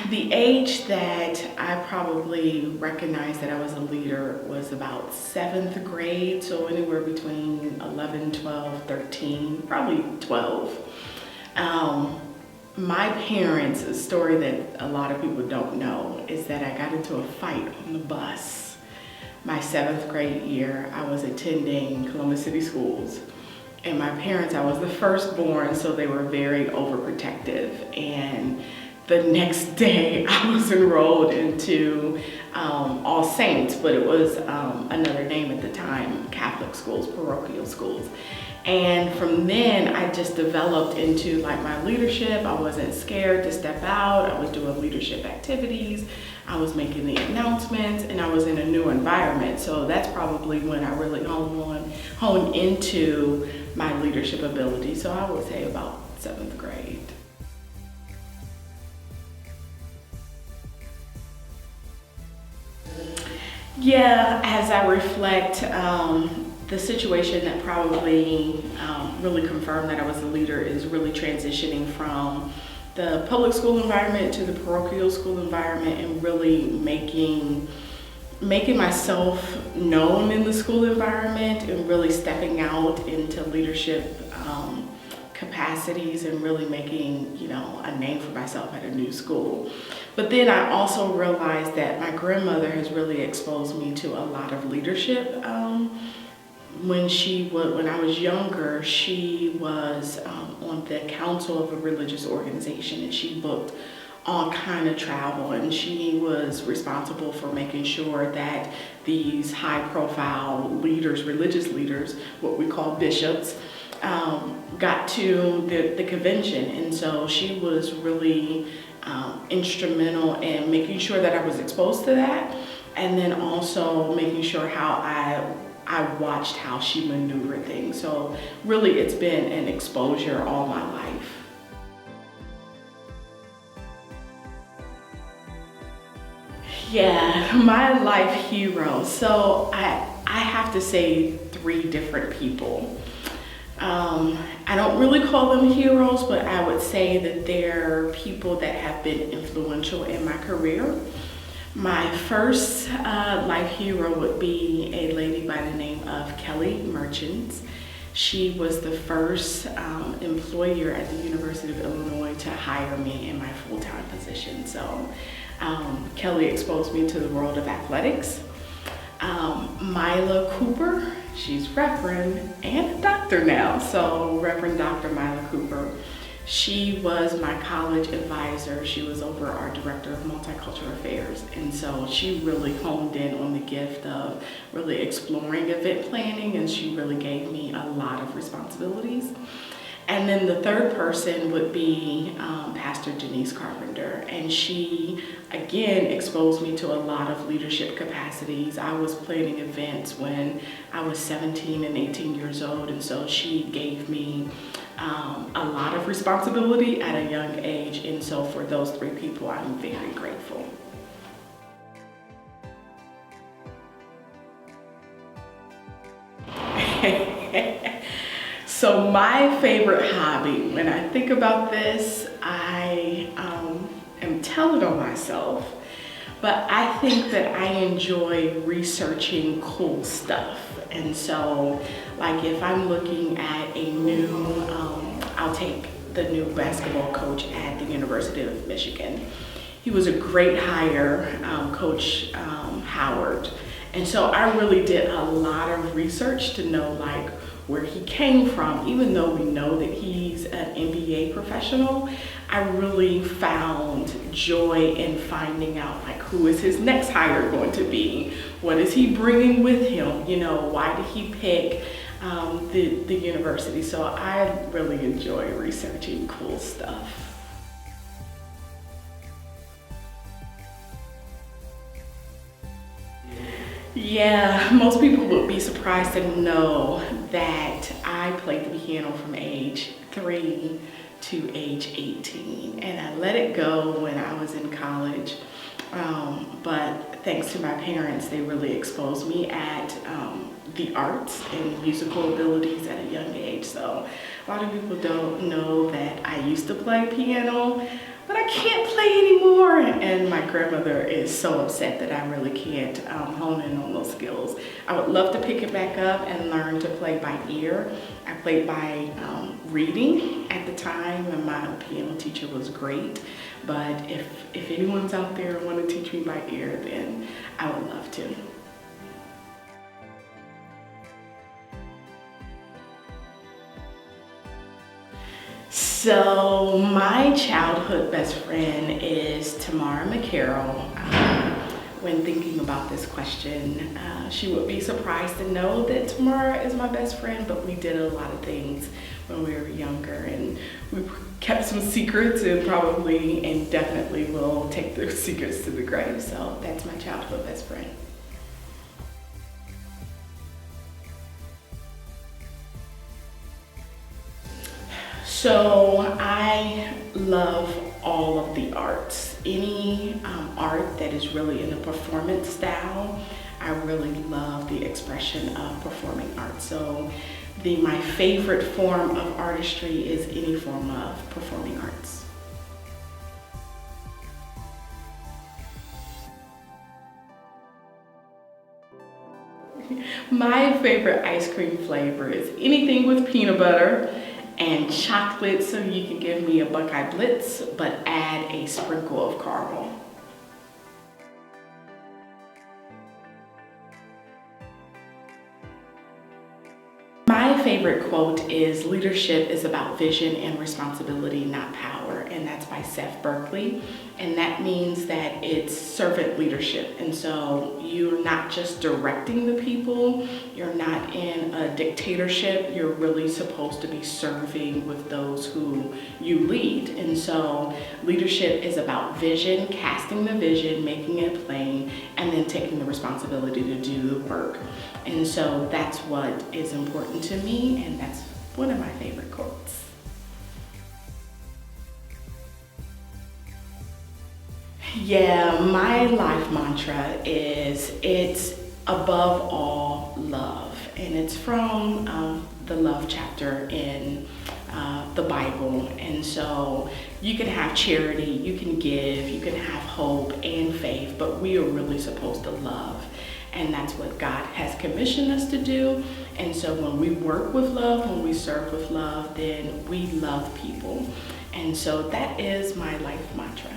The age that I probably recognized that I was a leader was about 7th grade, so anywhere between 11, 12, 13, probably 12. My parents, a story that a lot of people don't know, is that I got into a fight on the bus. My 7th grade year, I was attending Columbus City Schools. And my parents, I was the firstborn, so they were very overprotective. And the next day, I was enrolled into All Saints, but it was another name at the time, Catholic schools, parochial schools. And from then, I just developed into like my leadership. I wasn't scared to step out. I was doing leadership activities. I was making the announcements, and I was in a new environment. So that's probably when I really honed into my leadership ability. So I would say about 7th grade. Yeah, as I reflect, the situation that probably really confirmed that I was a leader is really transitioning from the public school environment to the parochial school environment, and really making myself known in the school environment, and really stepping out into leadership capacities, and really making, a name for myself at a new school. But then I also realized that my grandmother has really exposed me to a lot of leadership. When I was younger, she was on the council of a religious organization, and she booked all kind of travel, and she was responsible for making sure that these high-profile leaders, religious leaders, what we call bishops, got to the convention. And so she was really instrumental in making sure that I was exposed to that, and then also making sure how I watched how she maneuvered things. So really, it's been an exposure all my life. Yeah, my life hero. So I have to say 3 different people. I don't really call them heroes, but I would say that they're people that have been influential in my career. My first life hero would be a lady by the name of Kelly Merchants. She was the first employer at the University of Illinois to hire me in my full-time position. So Kelly exposed me to the world of athletics. Myla Cooper, she's Reverend and a doctor now. So Reverend Dr. Myla Cooper. She was my college advisor. She was over our director of multicultural affairs. And so she really honed in on the gift of really exploring event planning, and she really gave me a lot of responsibilities. And then the third person would be Pastor Denise Carpenter. And she, again, exposed me to a lot of leadership capacities. I was planning events when I was 17 and 18 years old. And so she gave me a lot of responsibility at a young age. And so for those 3 people, I'm very grateful. So my favorite hobby, when I think about this, I am telling on myself, but I think that I enjoy researching cool stuff. And so, like if I'm looking at a new, I'll take the new basketball coach at the University of Michigan. He was a great hire, Coach Howard. And so I really did a lot of research to know like where he came from. Even though we know that he's an NBA professional, I really found joy in finding out like who is his next hire going to be? What is he bringing with him? Why did he pick the university? So I really enjoy researching cool stuff. Yeah, most people would be surprised to know that I played the piano from age 3 to age 18, and I let it go when I was in college. But thanks to my parents, they really exposed me at the arts and musical abilities at a young age. So a lot of people don't know that I used to play piano. but I can't play anymore. And my grandmother is so upset that I really can't hone in on those skills. I would love to pick it back up and learn to play by ear. I played by reading at the time, and my piano teacher was great. But if anyone's out there and want to teach me by ear, then I would love to. So my childhood best friend is Tamara McCarroll. When thinking about this question, she would be surprised to know that Tamara is my best friend, but we did a lot of things when we were younger, and we kept some secrets, and probably and definitely will take those secrets to the grave. So that's my childhood best friend. So I love all of the arts. Any art that is really in a performance style, I really love the expression of performing art. So my favorite form of artistry is any form of performing arts. My favorite ice cream flavor is anything with peanut butter and chocolate, so you can give me a Buckeye Blitz, but add a sprinkle of caramel. My favorite quote is, "Leadership is about vision and responsibility, not power," and that's by Seth Berkley. And that means that it's servant leadership. And so you're not just directing the people, you're not in a dictatorship, you're really supposed to be serving with those who you lead. And so leadership is about vision, casting the vision, making it plain, and then taking the responsibility to do the work. And so that's what is important to me, and that's one of my favorite quotes. Yeah, my life mantra is, it's above all love. And it's from the love chapter in the Bible. And so you can have charity, you can give, you can have hope and faith, but we are really supposed to love. And that's what God has commissioned us to do. And so when we work with love, when we serve with love, then we love people. And so that is my life mantra.